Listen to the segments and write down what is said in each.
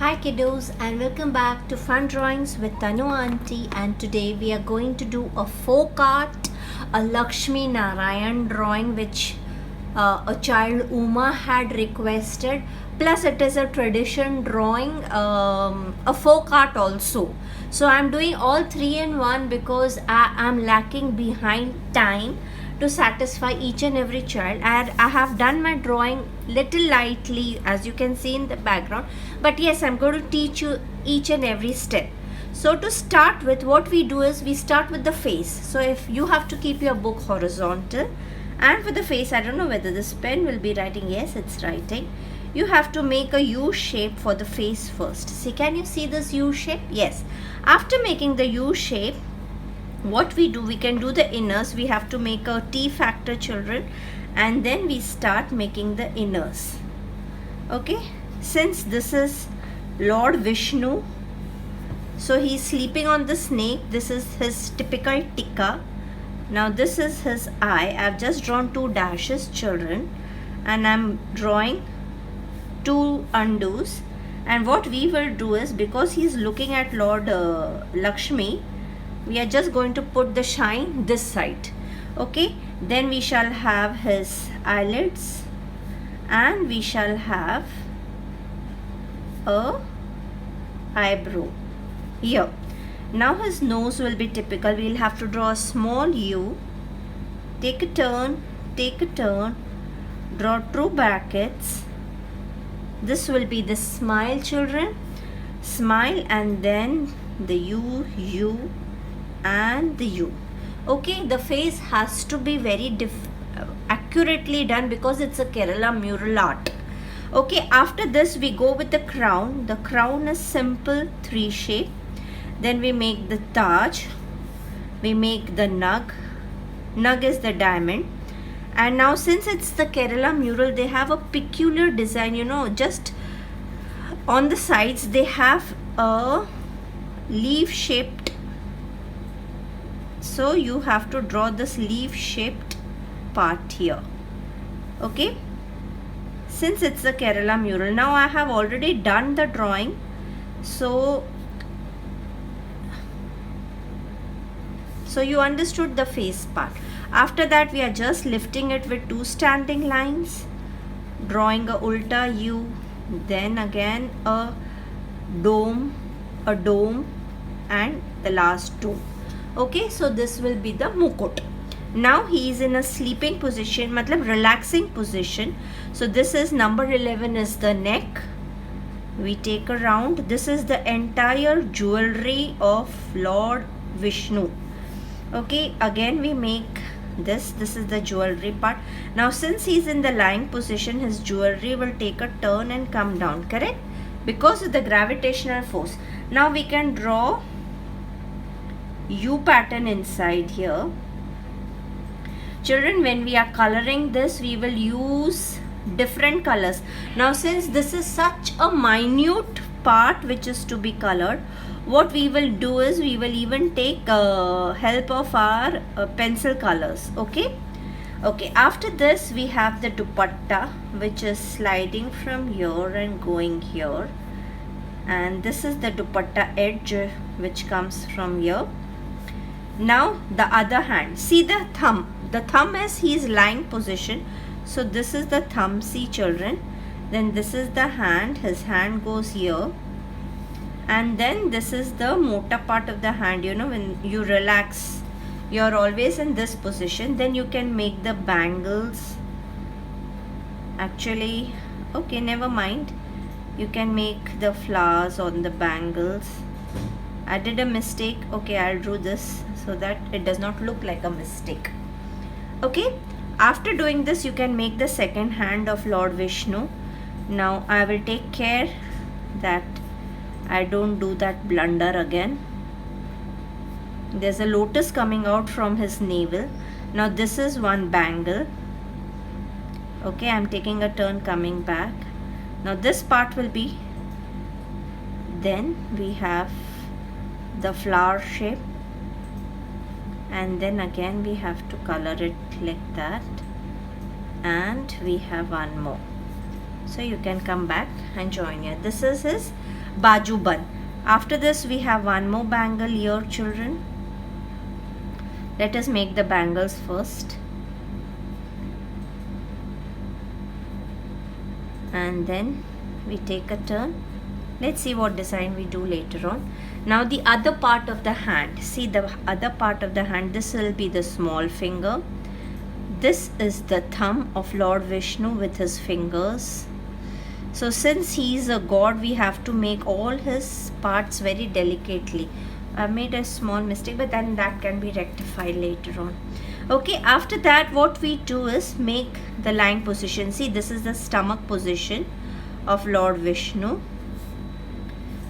Hi kiddos and welcome back to Fun Drawings with Tanu Auntie, and today we are going to do a folk art, a Lakshmi Narayan drawing which a child Uma had requested, plus it is a tradition drawing, a folk art also. So I'm doing all three in one because I am lacking behind time to satisfy each and every child, and I have done my drawing little lightly as you can see in the background, but yes, I'm going to teach you each and every step. So to start with, what we do is we start with the face. So if you have to keep your book horizontal, and for the face, I don't know whether this pen will be writing. Yes, it's writing. You have to make a U shape for the face first. See, can you see this U shape? Yes. After making the U shape, what we do, we can do the inners. We have to make a T factor, children, and then we start making the inners. Okay, since this is Lord Vishnu, so he's sleeping on the snake. This is his typical tikka. Now this is his eye. I've just drawn two dashes, children, and I'm drawing two undus. And what we will do is, because he's looking at Lord Lakshmi, we are just going to put the shine this side. Okay, then we shall have his eyelids, and we shall have a eyebrow here. Now his nose will be typical. We'll have to draw a small U, take a turn, draw two brackets. This will be the smile, children, smile, and then the U and the U. Okay, the face has to be very accurately done because it's a Kerala mural art. Okay, after this we go with the crown. The crown is simple three shape. Then we make the Taj, we make the nug is the diamond. And now since it's the Kerala mural, they have a peculiar design, just on the sides they have a leaf shaped. So you have to draw this leaf shaped part here. Okay, since it's a Kerala mural, now I have already done the drawing, so you understood the face part. After that we are just lifting it with two standing lines, drawing a ulta U, then again a dome, and the last dome. Okay, so this will be the mukut. Now he is in a sleeping position, matlab relaxing position. So this is number 11 is the neck. We take a round. This is the entire jewelry of Lord Vishnu. Okay, again we make this is the jewelry part. Now since he is in the lying position, his jewelry will take a turn and come down, correct, because of the gravitational force. Now we can draw U pattern inside here. Children, when we are coloring this, we will use different colors. Now since this is such a minute part which is to be colored, what we will do is we will even take help of our pencil colors. Okay, after this we have the dupatta, which is sliding from here and going here, and this is the dupatta edge which comes from here. Now the other hand, see the thumb is he is lying position, so this is the thumb, see children. Then this is the hand, his hand goes here, and then this is the motor part of the hand. When you relax, you're always in this position. Then you can make the bangles. Actually, okay, never mind, you can make the flowers on the bangles. I did a mistake. Okay, I'll do this so that it does not look like a mistake. Okay, after doing this, you can make the second hand of Lord Vishnu. Now I will take care that I don't do that blunder again. There's a lotus coming out from his navel. Now this is one bangle. Okay, I'm taking a turn coming back. Now this part will be, then we have the flower shape, and then again we have to color it like that, and we have one more. So you can come back and join here. This is his baju ban. After this we have one more bangle here, children. Let us make the bangles first. And then we take a turn. Let's see what design we do later on. Now the other part of the hand, see the other part of the hand, this will be the small finger. This is the thumb of Lord Vishnu with his fingers. So since he is a god, we have to make all his parts very delicately. I made a small mistake, but then that can be rectified later on. Okay, after that what we do is make the lying position. See, this is the stomach position of Lord Vishnu.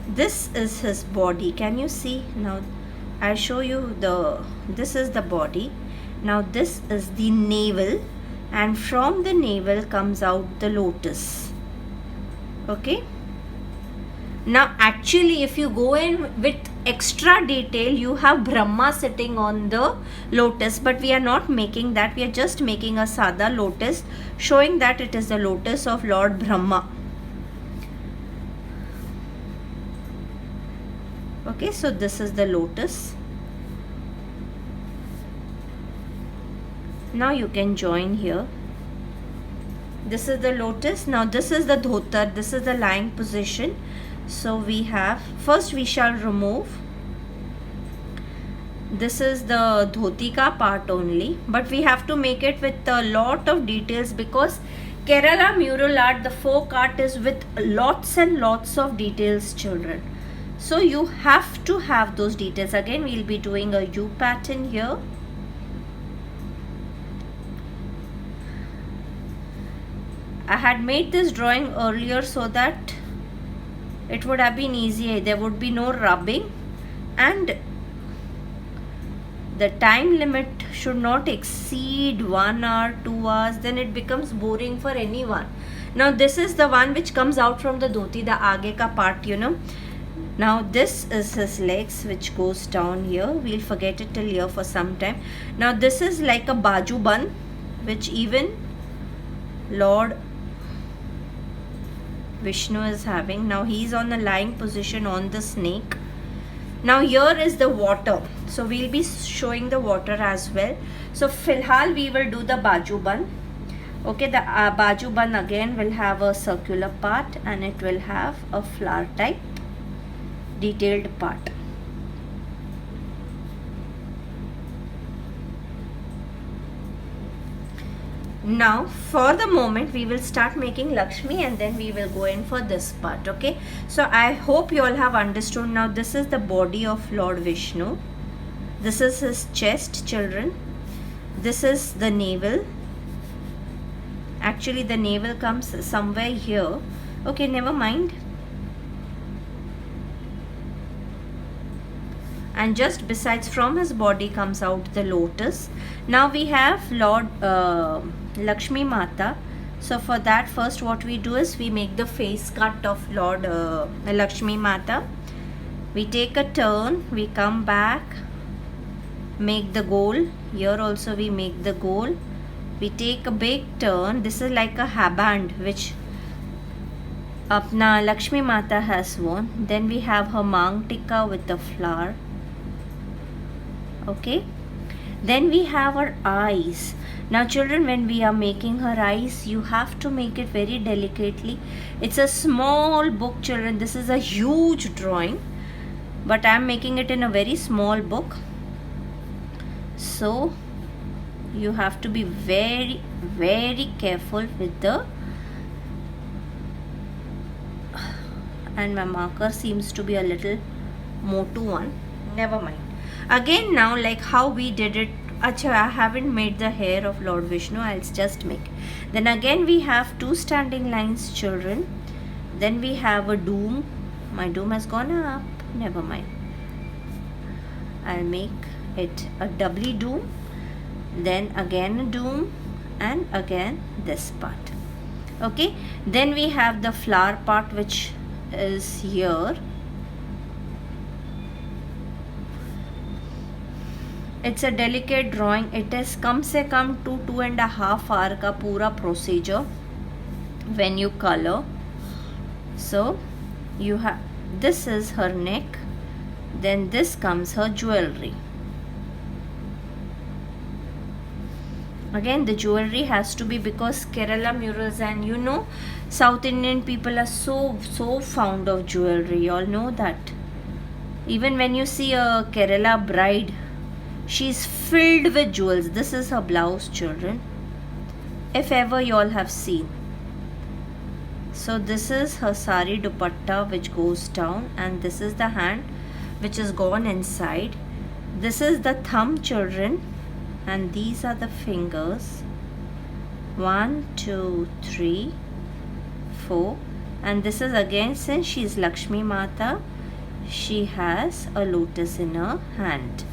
This is his body. Can you see? Now I'll show you this is the body. Now this is the navel, and from the navel comes out the lotus. Okay. Now actually if you go in with extra detail, you have Brahma sitting on the lotus, but we are not making that. We are just making a sada lotus, showing that it is the lotus of Lord Brahma. Okay, so this is the lotus. Now you can join here. This is the lotus. Now this is the dhotar. This is the lying position. So we have, first we shall remove. This is the dhotika part only, but we have to make it with a lot of details, because Kerala mural art, the folk art, is with lots and lots of details, children. So you have to have those details. Again, we'll be doing a U pattern here. I had made this drawing earlier so that it would have been easier. There would be no rubbing, and the time limit should not exceed 1 hour, 2 hours. Then it becomes boring for anyone. Now this is the one which comes out from the dhoti, the aage ka part, you know. Now this is his legs, which goes down here. We'll forget it till here for some time. Now this is like a baju ban, which even Lord Vishnu is having. Now he is on the lying position on the snake. Now here is the water, so we'll be showing the water as well. So filhal we will do the baju ban. Okay, the baju ban again will have a circular part, and it will have a flower type detailed part. Now for the moment we will start making Lakshmi, and then we will go in for this part. Okay, so I hope you all have understood. Now this is the body of Lord Vishnu. This is his chest, children. This is the navel. Actually the navel comes somewhere here. Okay, never mind. And just besides, from his body comes out the lotus. Now we have Lord Lakshmi Mata. So for that, first what we do is we make the face cut of Lord Lakshmi Mata. We take a turn, we come back, make the goal. Here also we make the goal. We take a big turn. This is like a hairband which apna Lakshmi Mata has worn. Then we have her mang tikka with the flower. Okay, then we have her eyes. Now children, when we are making her eyes, you have to make it very delicately. It's a small book, children. This is a huge drawing, but I am making it in a very small book. So you have to be very, very careful with the, and my marker seems to be a little motu one. Never mind. Again, now like how we did it. Acha, I haven't made the hair of Lord Vishnu. I'll just make. Then again we have two standing lines, children. Then we have a doom. My doom has gone up. Never mind. I'll make it a doubly doom. Then again a doom, and again this part. Okay. Then we have the flower part, which is here. It's a delicate drawing. It is कम से कम 2.5 hour का पूरा procedure when you color. So you have This is her neck. Then this comes her jewelry. Again, the jewelry has to be, because Kerala murals, and you know, South Indian people are so fond of jewelry. You all know that. Even when you see a Kerala bride, she's filled with jewels. This is her blouse, children, if ever you all have seen. So this is her sari dupatta which goes down, and this is the hand which is gone inside. This is the thumb, children, and these are the fingers. 1, 2, 3, 4, and this is again, since she is Lakshmi Mata, she has a lotus in her hand.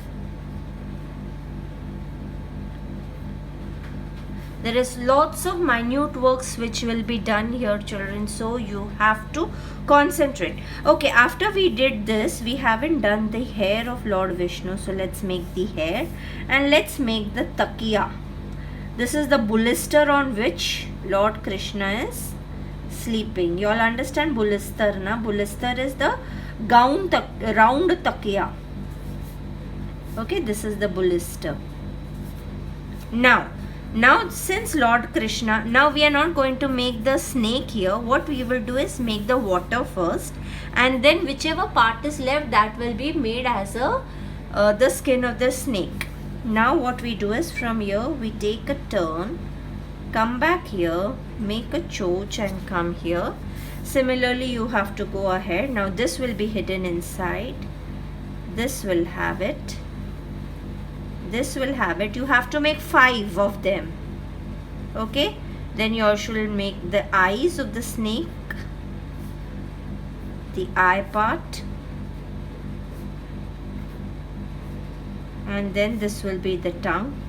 There is lots of minute works which will be done here, children, so you have to concentrate. Okay, after we did this, we haven't done the hair of Lord Vishnu, so let's make the hair, and let's make the takiya. This is the bulister on which Lord Krishna is sleeping. You all understand bulister, na? Bulister is the round takiya. Okay, this is the bulister. Now since Lord Krishna, now we are not going to make the snake here. What we will do is make the water first, and then whichever part is left, that will be made as the skin of the snake. Now what we do is, from here we take a turn, come back here, make a choch and come here. Similarly you have to go ahead. Now this will be hidden inside, this will have it, this will have it. You have to make 5 of them. Okay, then you should make the eyes of the snake, the eye part, and then this will be the tongue,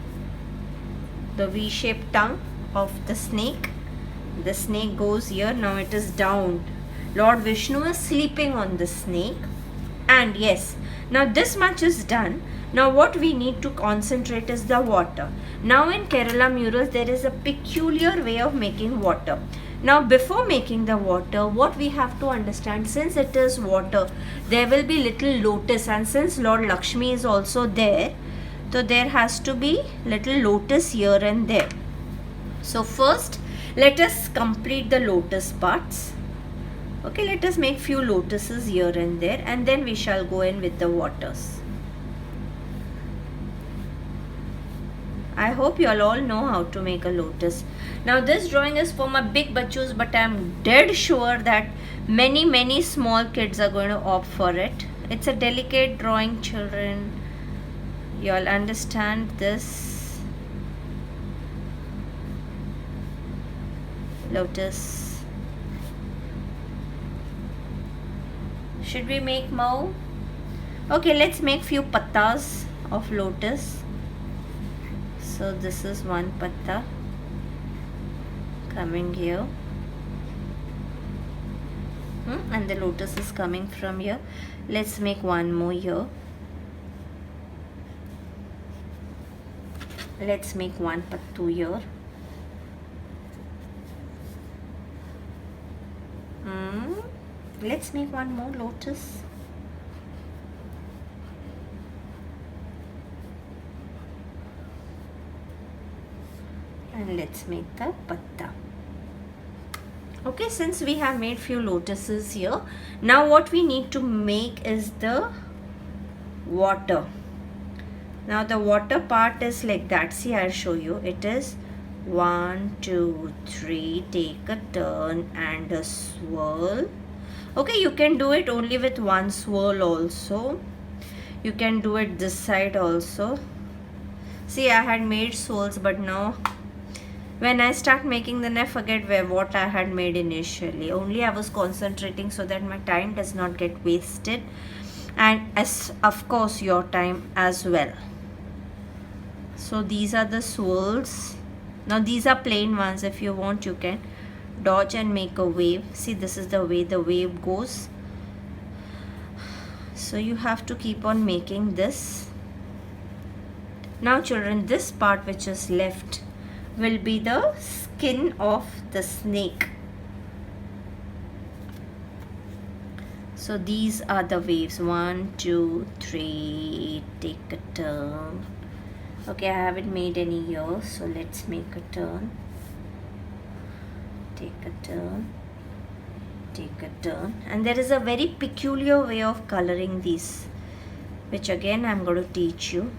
the V-shaped tongue of the snake. The snake goes here. Now it is down. Lord Vishnu is sleeping on the snake. And yes, now this much is done. Now what we need to concentrate is the water. Now in Kerala murals, there is a peculiar way of making water. Now before making the water, what we have to understand, since it is water, there will be little lotus, and since Lord Lakshmi is also there, so there has to be little lotus here and there. So first let us complete the lotus parts. Okay, let us make few lotuses here and there, and then we shall go in with the waters. I hope you all know how to make a lotus. Now this drawing is for my big bachus, but I am dead sure that many small kids are going to opt for it. It's a delicate drawing, children. You all understand this. Lotus. Should we make more? Okay, let's make few pattas of lotus. So this is one patta coming here, and the lotus is coming from here. Let's make one more here. Let's make one pattu here. Let's make one more lotus. And let's make the patta. Okay, since we have made few lotuses here, now what we need to make is the water. Now the water part is like that. See, I'll show you. It is 1, 2, 3, take a turn and a swirl. Okay, you can do it only with one swirl also. You can do it this side also. See, I had made swirls, but now when I start making, then I forget what I had made initially. Only I was concentrating so that my time does not get wasted, and as of course your time as well. So these are the swirls. Now these are plain ones. If you want, you can dodge and make a wave. See, this is the way the wave goes. So you have to keep on making this. Now children, this part which is left will be the skin of the snake. So these are the waves. 1, 2, 3. Take a turn. Okay, I haven't made any here, so let's make a turn. Take a turn. Take a turn. And there is a very peculiar way of coloring these, which again I'm going to teach you.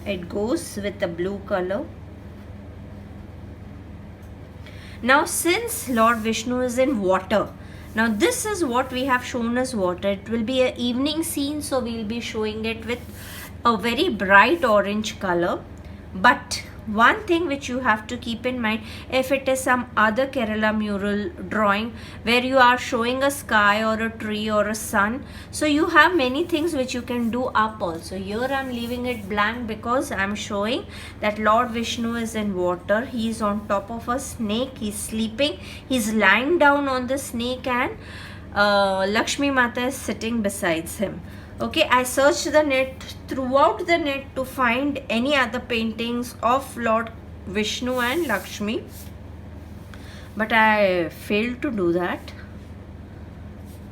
It goes with the blue color. Now since Lord Vishnu is in water, now this is what we have shown as water. It will be an evening scene, so we will be showing it with a very bright orange color. But one thing which you have to keep in mind, if it is some other Kerala mural drawing where you are showing a sky or a tree or a sun, so you have many things which you can do up also. Here I am leaving it blank because I am showing that Lord Vishnu is in water. He is on top of a snake. He is sleeping. He is lying down on the snake, and Lakshmi Mata is sitting besides him. Okay, I searched the net, throughout the net, to find any other paintings of Lord Vishnu and Lakshmi, but I failed to do that.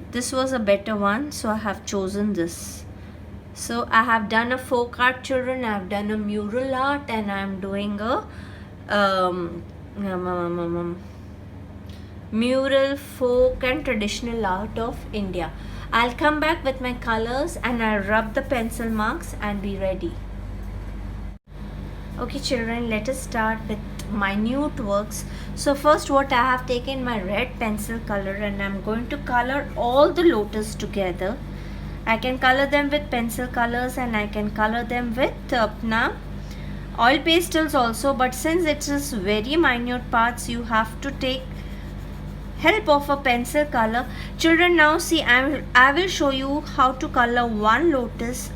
This was a better one, so I have chosen this. So I have done a folk art, children. I have done a mural art, and I am doing a mural, folk and traditional art of India. I'll come back with my colors and I'll rub the pencil marks and be ready. Okay children, let us start with minute works. So first, what I have taken my red pencil color and I'm going to color all the lotus together. I can color them with pencil colors and I can color them with oil pastels also, but since it is very minute parts, you have to take help of a pencil color. Children, now see, I will show you how to color one lotus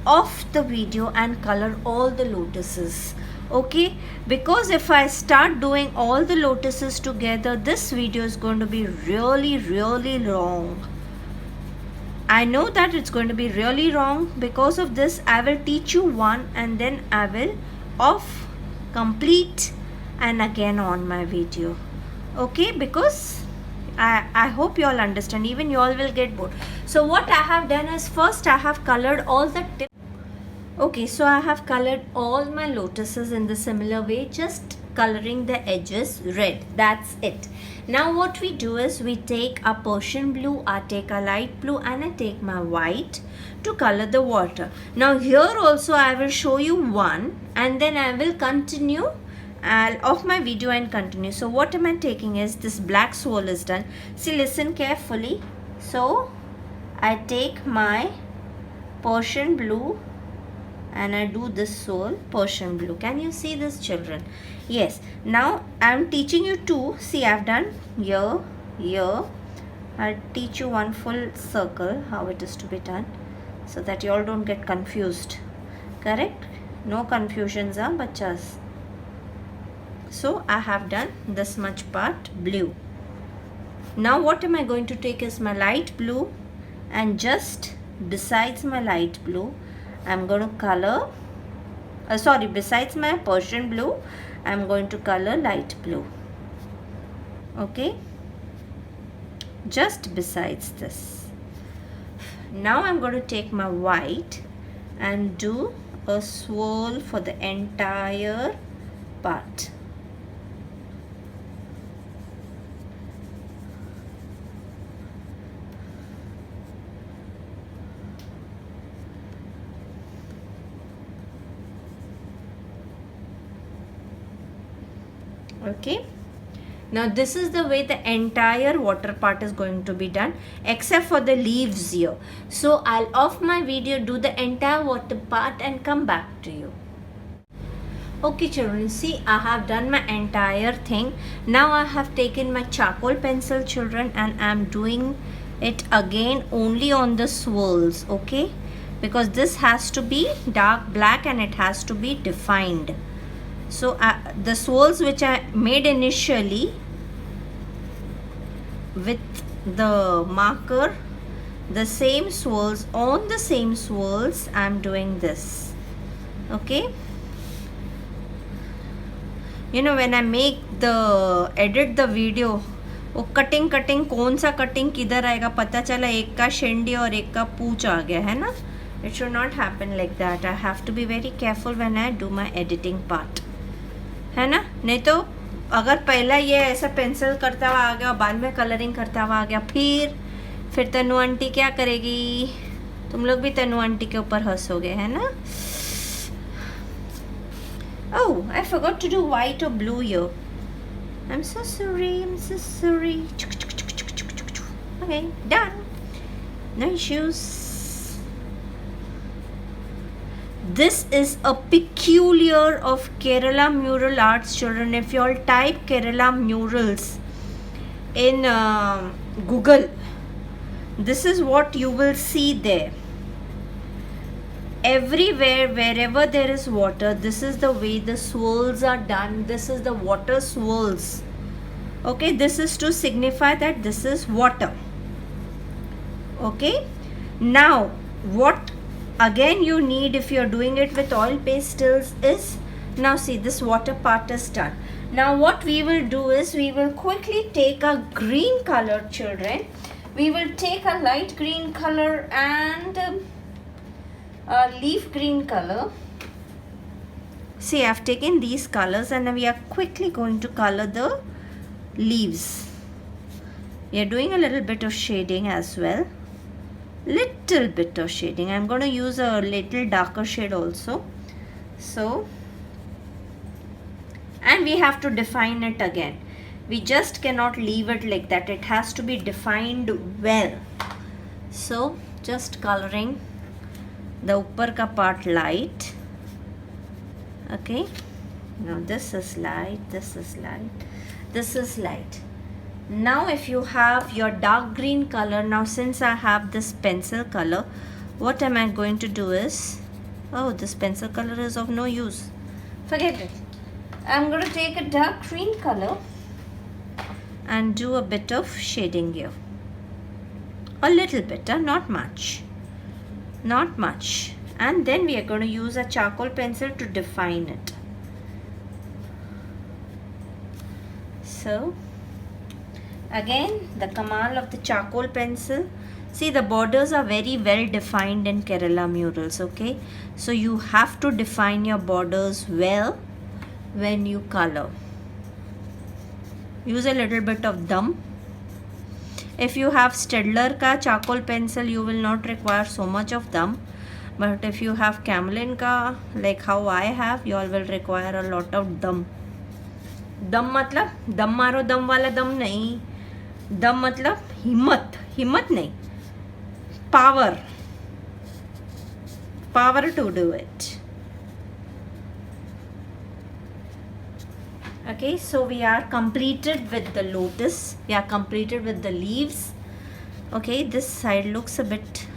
off the video and color all the lotuses. Okay, because if I start doing all the lotuses together, this video is going to be really long. I know that it's going to be really long. Because of this, I will teach you one and then I will off, complete, and again on my video. Okay, because I hope you all understand. Even you all will get bored. So what I have done is, first I have colored all the tips. Okay, so I have colored all my lotuses in the similar way, just coloring the edges red. That's it. Now what we do is, we take a Persian blue, I take a light blue, and I take my white to color the water. Now here also I will show you one and then I will continue. I'll off my video and continue. So what am I taking is, this black swirl is done. See, listen carefully. So I take my Persian blue and I do this swirl, Persian blue. Can you see this, children? Yes. Now I'm teaching you two. See, I've done here. I'll teach you one full circle, how it is to be done, so that you all don't get confused. Correct? No confusions, bachas. So I have done this much part blue. Now what am I going to take is my light blue, and just besides my light blue I'm going to color besides my Persian blue I'm going to color light blue. Okay, just besides this. Now I'm going to take my white and do a swirl for the entire part. Okay, now this is the way the entire water part is going to be done, except for the leaves here. So I'll off my video, do the entire water part and come back to you. Okay children, see, I have done my entire thing. Now I have taken my charcoal pencil, children, and I'm doing it again only on the swirls. Okay, because this has to be dark black and it has to be defined. So the swirls which I made initially with the marker, the same swirls, on the same swirls I am doing this. Okay, you know, when I edit the video, वो cutting cutting कौन सा cutting किधर आएगा पता चला, एक का शेंडी और एक का पूछ आ गया है ना. It should not happen like that. I have to be very careful when I do my editing part, है ना. नहीं तो अगर पहला ये ऐसा पेंसिल करता हुआ आ गया और बाद में कलरिंग करता हुआ आ गया, फिर तनु आंटी क्या करेगी. तुम लोग भी तनु आंटी के ऊपर हंसोगे, है ना. Oh, I forgot to do white और blue here. I'm so sorry, I'm so sorry. Okay, done. No issues. This is a peculiar of Kerala mural arts, children. If you all type Kerala murals in Google, this is what you will see there. Everywhere, wherever there is water, this is the way the swirls are done. This is the water swirls. Okay, this is to signify that this is water. Okay, now what again you need if you are doing it with oil pastels is, now see, this water part is done. Now what we will do is we will quickly take a green color, children. We will take a light green color and a leaf green color. See, I have taken these colors and we are quickly going to color the leaves. We are doing a little bit of shading as well. Little bit of shading. I'm going to use a little darker shade also. So, and we have to define it again. We just cannot leave it like that. It has to be defined well. So, just coloring the upper ka part light. Okay, now this is light, this is light, this is light. Now if you have your dark green color, now since I have this pencil color, what am I going to do is, oh, this pencil color is of no use, forget it. I'm going to take a dark green color and do a bit of shading here, a little bit, not much, not much. And then we are going to use a charcoal pencil to define it. So again, the kamal of the charcoal pencil. See, the borders are very well defined in Kerala murals. Okay, so you have to define your borders well when you color. Use a little bit of dum. If you have Staedtler ka charcoal pencil, you will not require so much of dum. But if you have Camlin ka, like how I have, you all will require a lot of dum. दम मतलब दम मारो दम वाला दम नहीं. दम मतलब हिम्मत, हिम्मत नहीं, power, power to do it. Okay, so we are completed with the lotus, we are completed with the leaves. Okay, this side looks a bit,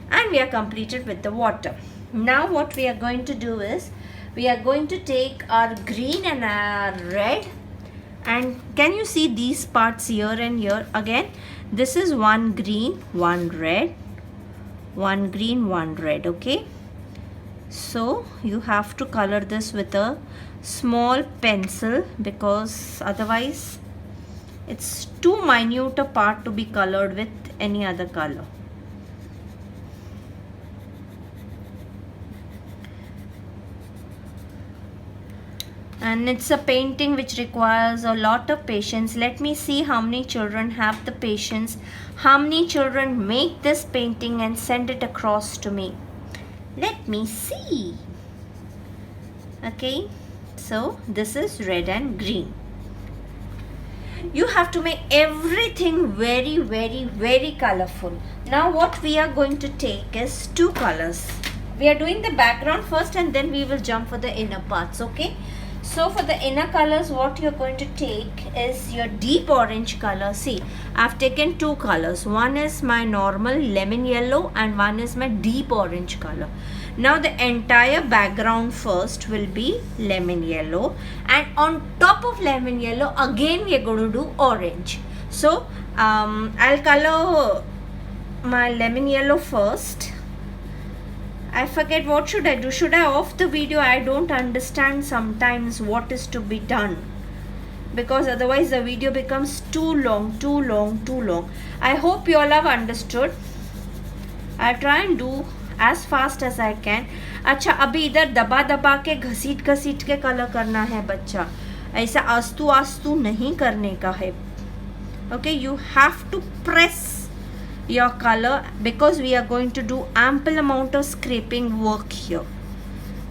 and we are completed with the water. Now what we are going to do is we are going to take our green and our red, and can you see these parts here and here? Again, this is one green, one red, one green, one red. Okay, so you have to color this with a small pencil because otherwise it's too minute a part to be colored with any other color. And it's a painting which requires a lot of patience. Let me see how many children have the patience, how many children make this painting and send it across to me. Let me see. Okay, so this is red and green. You have to make everything very, very, very colorful. Now what we are going to take is two colors. We are doing the background first and then we will jump for the inner parts. Okay, so for the inner colors, what you're going to take is your deep orange color. See, I've taken two colors. One is my normal lemon yellow and one is my deep orange color. Now the entire background first will be lemon yellow, and on top of lemon yellow again we are going to do orange. So I'll color my lemon yellow first. I forget what should I do. Should I off the video? I don't understand sometimes what is to be done. because otherwise the video becomes too long. I hope you all have understood. I'll try and do as fast as I can. अच्छा, अभी इधर दबा दबा के घसीट घसीट के colour करना है बच्चा, ऐसा आस्तू आस्तू नहीं करने का है. Okay, you have to press your color because we are going to do ample amount of scraping work here.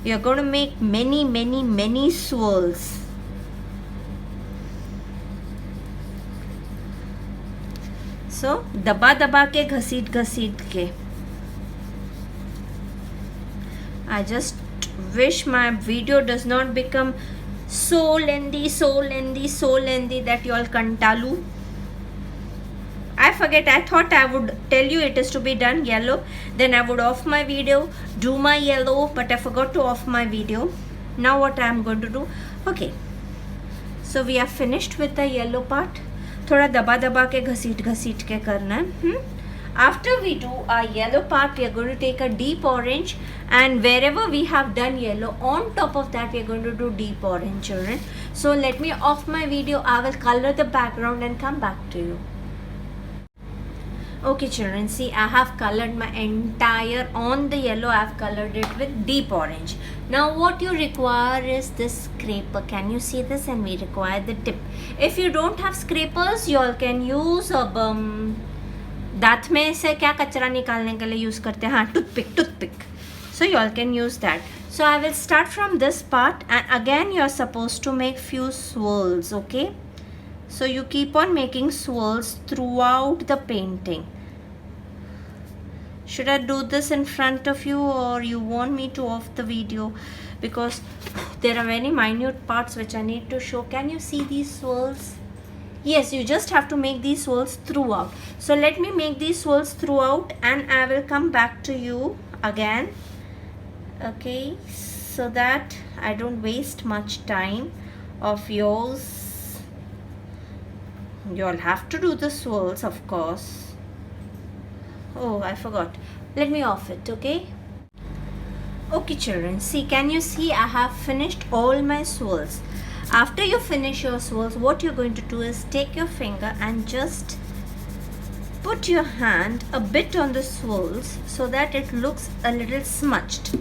We are going to make many swirls. So दबा दबा के घसीट घसीट के. I just wish my video does not become so lengthy that you all kantalu. I forget, I thought I would tell you it is to be done yellow, then I would off my video, do my yellow, but I forgot to off my video. Now what I am going to do, okay, so we are finished with the yellow part. थोड़ा दबा दबा के घसीट के करना है. After we do our yellow part, we are going to take a deep orange, and wherever we have done yellow, on top of that we are going to do deep orange, children. So let me off my video. I will color the background and come back to you. Okay children, see, I have colored my entire, on the yellow I have colored it with deep orange. Now what you require is this scraper. Can you see this? And we require the tip. If you don't have scrapers, you all can use a दांत में से क्या कचरा निकालने के लिए use करते हैं, हाँ, toothpick. So you all can use that. So I will start from this part, and again you are supposed to make few swirls, okay? So you keep on making swirls throughout the painting. Should I do this in front of you, or you want me to off the video? Because there are very minute parts which I need to show. Can you see these swirls? Yes, you just have to make these swirls throughout. So let me make these swirls throughout, and I will come back to you again. Okay, so that I don't waste much time of yours. You all have to do the swirls, of course. Oh, I forgot. Let me off it, okay? Okay children, see, can you see I have finished all my swirls. After you finish your swirls, what you're going to do is take your finger and just put your hand a bit on the swirls so that it looks a little smudged.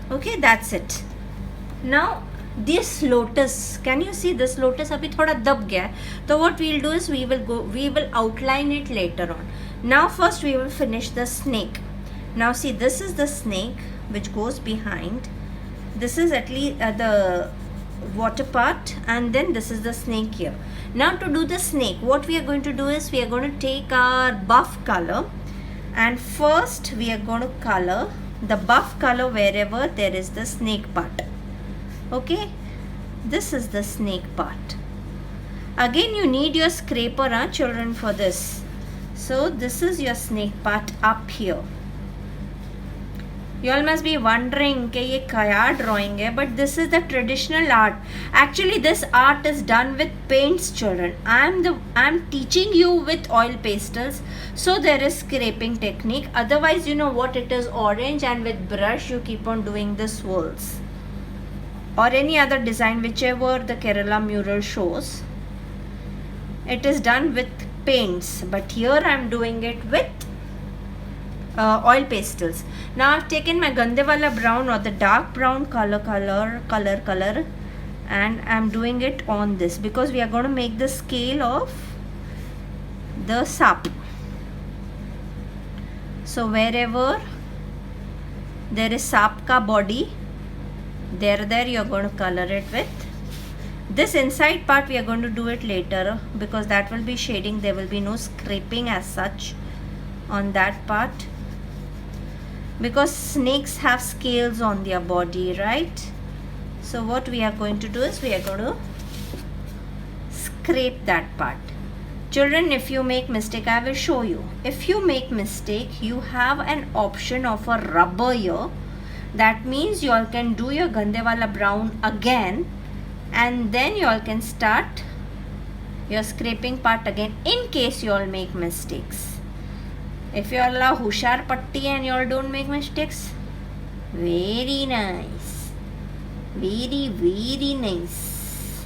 Okay, that's it. Now this lotus, can you see this lotus abhi thoda dab gaya? So what we'll do is we will outline it later on. Now first we will finish the snake. Now see, this is the snake which goes behind. This is at least the water part, and then this is the snake here. Now to do the snake, what we are going to do is we are going to take our buff color, and first we are going to color the buff color wherever there is the snake part. Okay, this is the snake part. Again you need your scraper, children, for this. So this is your snake part up here. You all must be wondering कि ये क्या drawing है, but this is the traditional art. Actually this art is done with paints, children. I'm teaching you with oil pastels, so there is scraping technique. Otherwise, you know what, it is orange, and with brush you keep on doing the swirls or any other design whichever the Kerala mural shows. It is done with paints, but here I'm doing it with oil pastels. Now I've taken my Gande wala brown or the dark brown color, and I'm doing it on this because we are going to make the scale of the sap. So wherever there is sap ka body, there you're going to color it with. This inside part we are going to do it later because that will be shading. There will be no scraping as such on that part, because snakes have scales on their body, right? So what we are going to do is we are going to scrape that part. Children, if you make mistake, I will show you. If you make mistake, you have an option of a rubber here. That means you all can do your Gande wala brown again, and then you all can start your scraping part again in case you all make mistakes. If you all are hushar patti and you all don't make mistakes, very nice, very nice.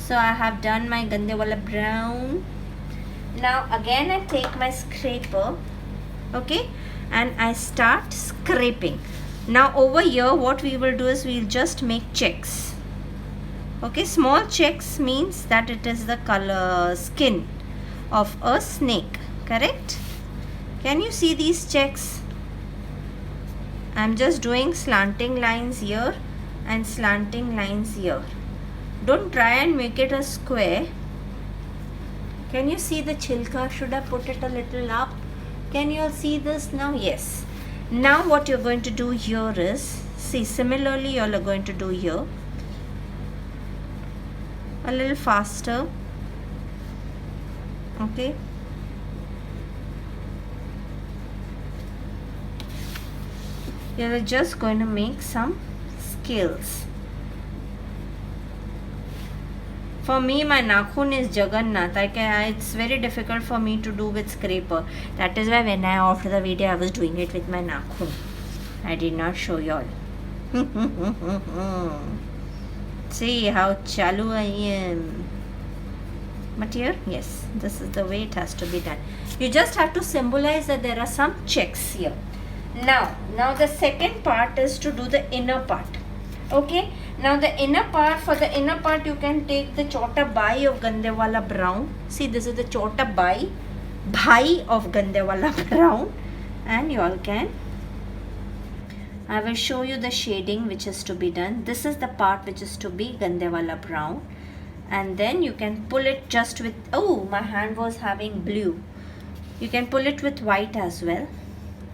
So I have done my gande wala brown. Now again I take my scraper, okay, and I start scraping. Now over here what we will do is we'll just make checks. Okay, small checks means that it is the color skin of a snake, correct? Can you see these checks? I'm just doing slanting lines here and slanting lines here. Don't try and make it a square. Can you see the chilka? Should I put it a little up? Can you all see this now? Yes. Now what you're going to do here is, see, similarly you all are going to do here. A little faster. Okay. You're just going to make some scales. For me, my nakhun is Jagannath. It's very difficult for me to do with scraper. That is why when I after the video, I was doing it with my nakhun. I did not show y'all. See how chalu I am. But here, yes, this is the way it has to be done. You just have to symbolize that there are some checks here. Now the second part is to do the inner part. Okay, now the inner part, for the inner part you can take the chota bai of Gandewala brown. See, this is the chota bai of Gandewala brown, and you all can, I will show you the shading which is to be done. This is the part which is to be Gandewala brown, and then you can pull it just with, oh, my hand was having blue. You can pull it with white as well.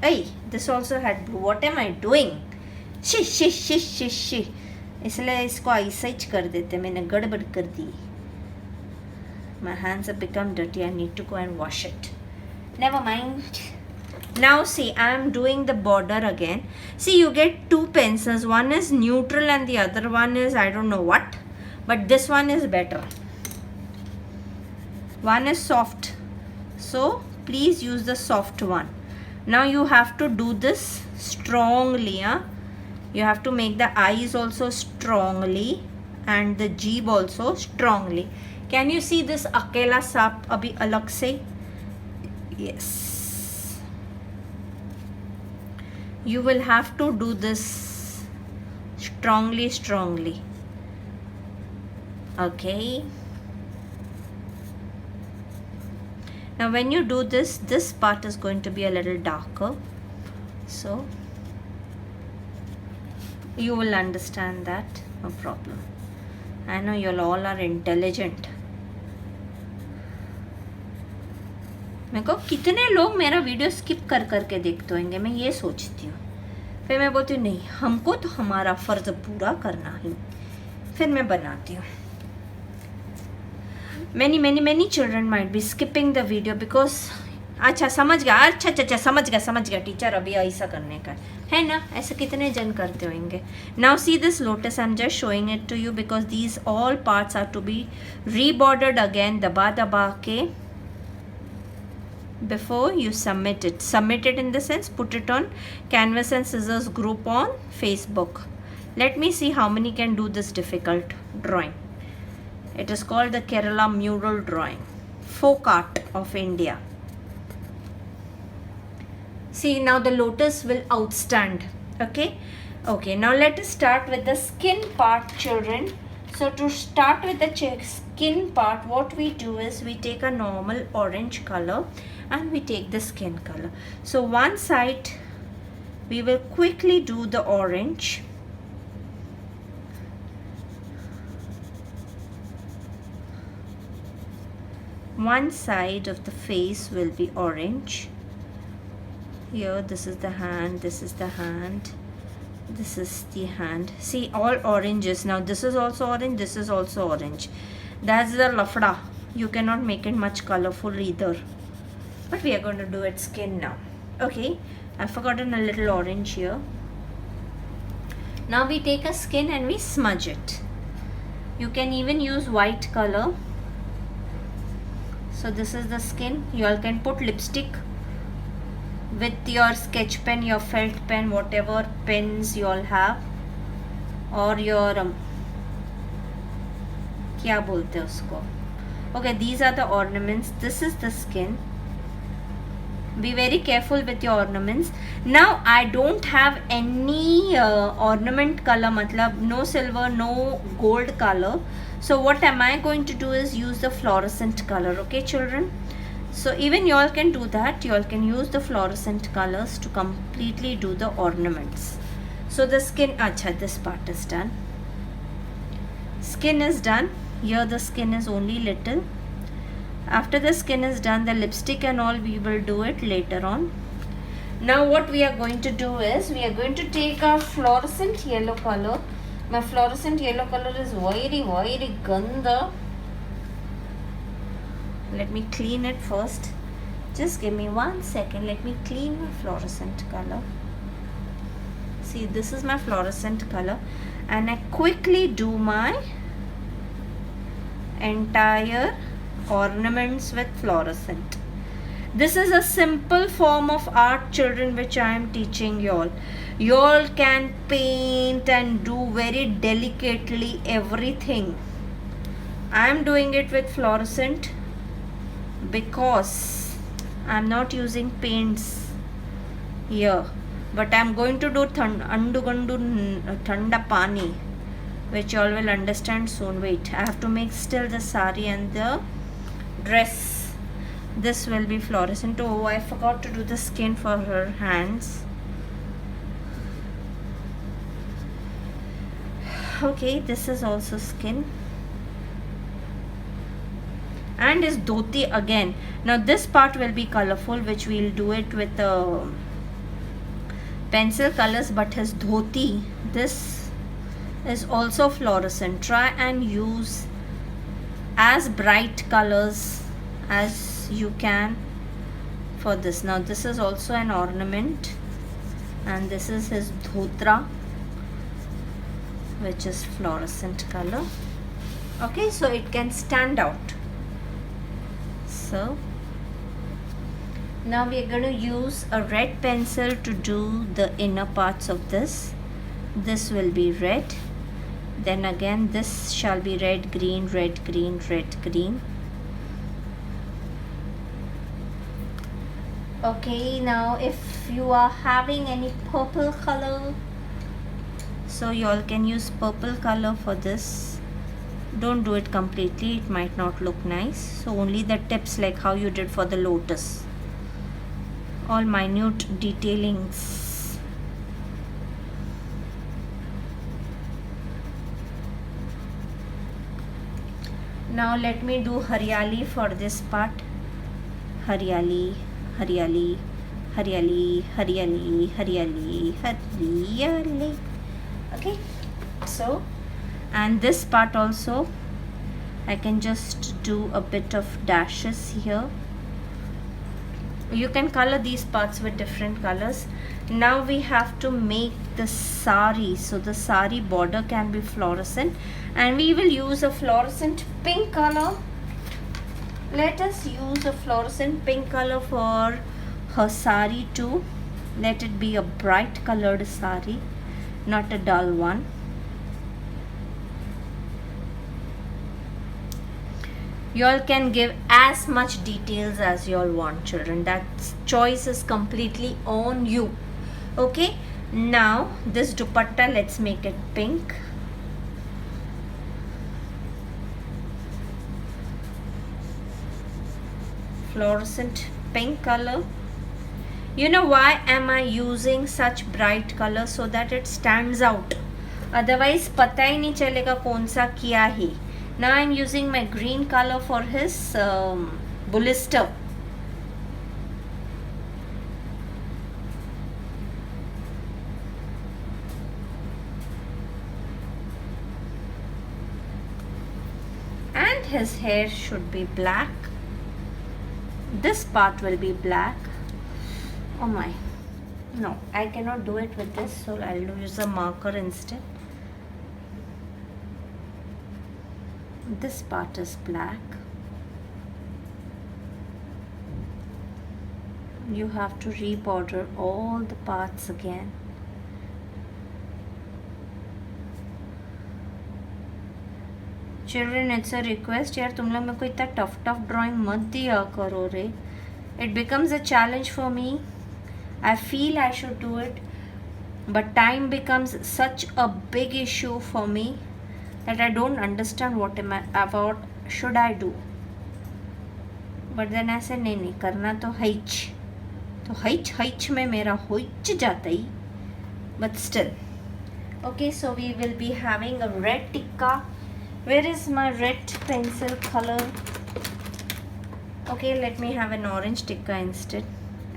Hey, this also had blue. What am I doing? She इसलिए इसको ऐसा ही कर देते, मैंने गड़बड़ कर दी. My hands have become dirty. I need to go and wash it. Never mind. Now see, I am doing the border again. See, you get two pencils. One is neutral and the other one is I don't know what. But this one is better. One is soft. So please use the soft one. Now you have to do this strongly. Huh? You have to make the eyes also strongly and the jeeb also strongly. Can you see this akela sap abhi alag se? Yes. You will have to do this strongly. Okay. Now when you do this, this part is going to be a little darker. So you will understand that, no problem. I know you all are intelligent. मेरे को कितने लोग मेरा video skip कर करके देखते होंगे, मैं ये सोचती हूँ. फिर मैं बोलती हूँ नहीं, हमको तो हमारा फ़र्ज पूरा करना ही. फिर मैं बनाती हूँ. Many children might be skipping the video because अच्छा समझ गया टीचर अभी ऐसा करने का है ना, ऐसा कितने जन करते होंगे. Now see this lotus, I'm just showing it to you because these all parts are to be rebordered again, daba ke, before you submit it. Submit it in the sense, put it on Canvas and Scissors group on Facebook. Let me see how many can do this difficult drawing. It is called the Kerala mural drawing, folk art of India. See, now the lotus will outstand. Okay, now let us start with the skin part, children. So to start with the skin part, what we do is we take a normal orange color and we take the skin color. So one side we will quickly do the orange. One side of the face will be orange. Here, this is the hand, this is the hand, this is the hand. See, all oranges. Now this is also orange, this is also orange. That's the lafda. You cannot make it much colorful either. But we are going to do it skin now. Okay, I've forgotten a little orange here. Now we take a skin and we smudge it. You can even use white color. So this is the skin. You all can put lipstick with your sketch pen, your felt pen, whatever pens you all have, or your क्या बोलते हैं उसको. Okay, these are the ornaments. This is the skin. Be very careful with your ornaments. Now I don't have any ornament color, matlab no silver, no gold color. So what am I going to do is use the fluorescent color. Okay children, so even you all can do that. You all can use the fluorescent colors to completely do the ornaments. So the skin, acha, this part is done. Skin is done. Here the skin is only little. After the skin is done, the lipstick and all we will do it later on. Now what we are going to do is we are going to take our fluorescent yellow color. My fluorescent yellow color is very ganda. Let me clean it first. Just give me 1 second. Let me clean my fluorescent color. See, this is my fluorescent color, and I quickly do my entire ornaments with fluorescent. This is a simple form of art, children, which I am teaching y'all. Y'all can paint and do very delicately everything. I am doing it with fluorescent because I am not using paints here, but I am going to do Thanda Pani, which y'all will understand soon. Wait, I have to make still the sari and the dress. This will be fluorescent. Oh, I forgot to do the skin for her hands. Okay, this is also skin, and is dhoti again. Now this part will be colorful, which we'll do it with pencil colors, but his dhoti, this is also fluorescent. Try and use as bright colors as you can for this. Now this is also an ornament, and this is his dhotra, which is fluorescent color. Okay, so it can stand out. So now we are going to use a red pencil to do the inner parts of this. This will be red, then again this shall be red, green, red, green, red, green. Okay, now if you are having any purple color, so you all can use purple color for this. Don't do it completely, it might not look nice. So only the tips, like how you did for the lotus, all minute detailings. Now let me do haryali for this part. Haryali, haryali, haryali, haryali, haryali, haryali. Okay, so, and this part also I can just do a bit of dashes here. You can color these parts with different colors. Now we have to make the sari. So the sari border can be fluorescent, and we will use a fluorescent pink color. Let us use a fluorescent pink color for her sari too. Let it be a bright colored sari, not a dull one. You all can give as much details as you all want, children. That choice is completely on you. Okay, now this dupatta, let's make it pink. Fluorescent pink color. You know why am I using such bright color? So that it stands out. Otherwise पता ही नहीं चलेगा कौन सा किया ही. Now I am using my green color for his blister. And his hair should be black. This part will be black. Oh my. No, I cannot do it with this, so I'll use a marker instead. This part is black. You have to reborder all the parts again. Children it's a request यार, तुम लोग मेरे को इतना tough drawing मत दिया करो रे. It becomes a challenge for me. I feel I should do it, but time becomes such a big issue for me that I don't understand what should I do. But then I said नहीं करना तो hitch में मेरा hitch जाता ही. But still, okay, so we will be having a red tikka. Where is my red pencil color? Okay, let me have an orange tikka instead.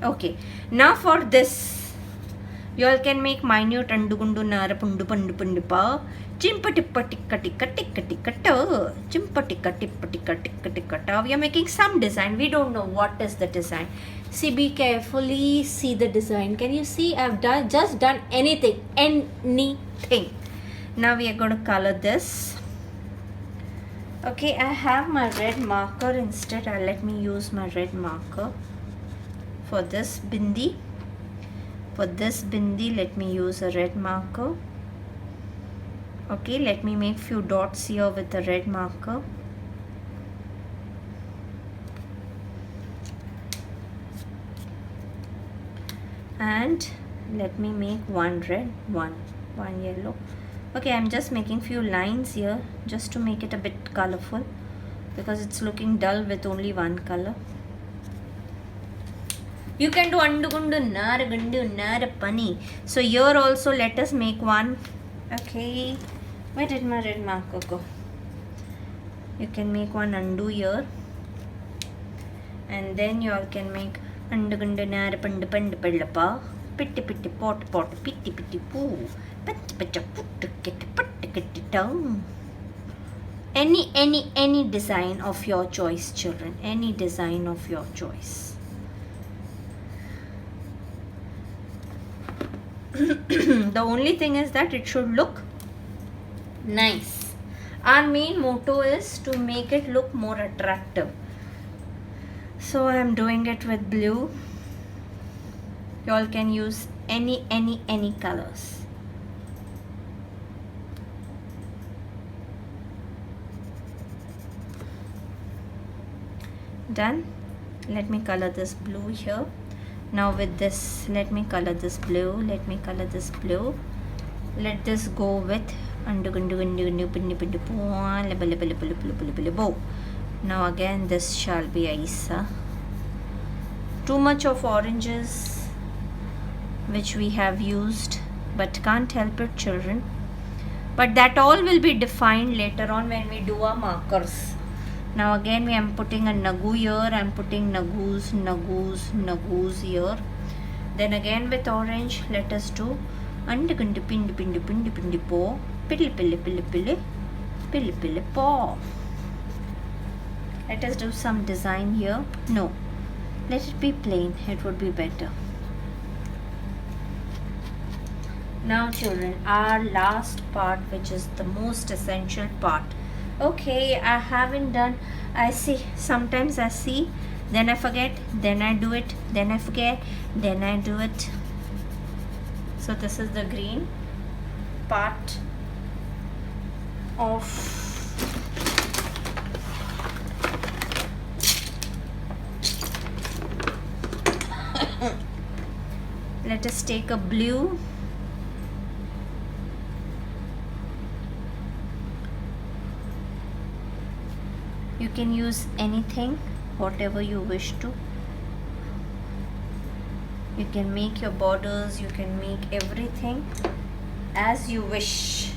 Okay, now for this you all can make minute andugundu nara pundu pandu pandupa chimpa tippa tikka tikka tikka tikka ta chimpa tikka tippa tikka tikka tikka ta. We are making some design. We don't know what is the design. See, be carefully, see the design. Can you see? I've just done anything. Now we are going to color this. Okay, I have my red marker instead. Let me use my red marker for this bindi. For this bindi, let me use a red marker. Okay, let me make few dots here with the red marker. And let me make one red, one yellow. Okay, I'm just making few lines here just to make it a bit colorful because it's looking dull with only one color. You can do andugundu naragundu narapani. So here also let us make one. Okay, where did my red marker go? You can make one andu here, and then you all can make andugundu narapandu pandu pallapa pitti pitti pot pot pitti pitti poo patti pacha puttu ketti patti ketti tongue. Any design of your choice, children. Any design of your choice. The only thing is that it should look nice. Our main motto is to make it look more attractive. So I am doing it with blue. You all can use any colors. Done. Let me color this blue here. Now with this, let me color this blue. Let me color this blue. Let this go with bow. Now again, this shall be Aisa. Too much of oranges which we have used, but can't help it, children. But that all will be defined later on when we do our markers. Now again I am putting a nagu here. I am putting nagus here. Then again with orange, let us do andugundu pindi po pilli po. Let us do some design here. No, let it be plain. It would be better. Now children, our last part, which is the most essential part. Okay, I haven't done. I see, sometimes I see, then I forget, then I do it, then I forget, then I do it. So this is the green part of let us take a blue. You can use anything, whatever you wish to. You can make your borders, you can make everything as you wish.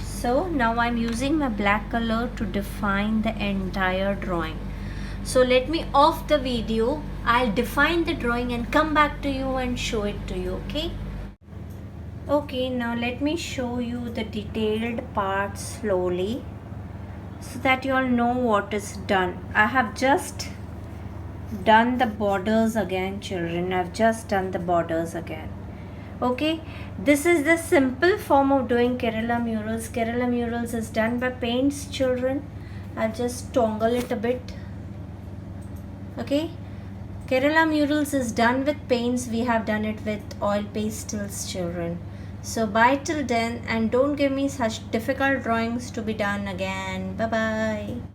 So now I'm using my black color to define the entire drawing. So let me off the video. I'll define the drawing and come back to you and show it to you, okay? Okay, now let me show you the detailed parts slowly, so that you all know what is done. I have just done the borders again, children. I've just done the borders again. Okay, this is the simple form of doing Kerala murals. Kerala murals is done by paints, children. I'll just toggle it a bit. Okay, Kerala murals is done with paints. We have done it with oil pastels, children. So bye till then, and don't give me such difficult drawings to be done again. Bye bye.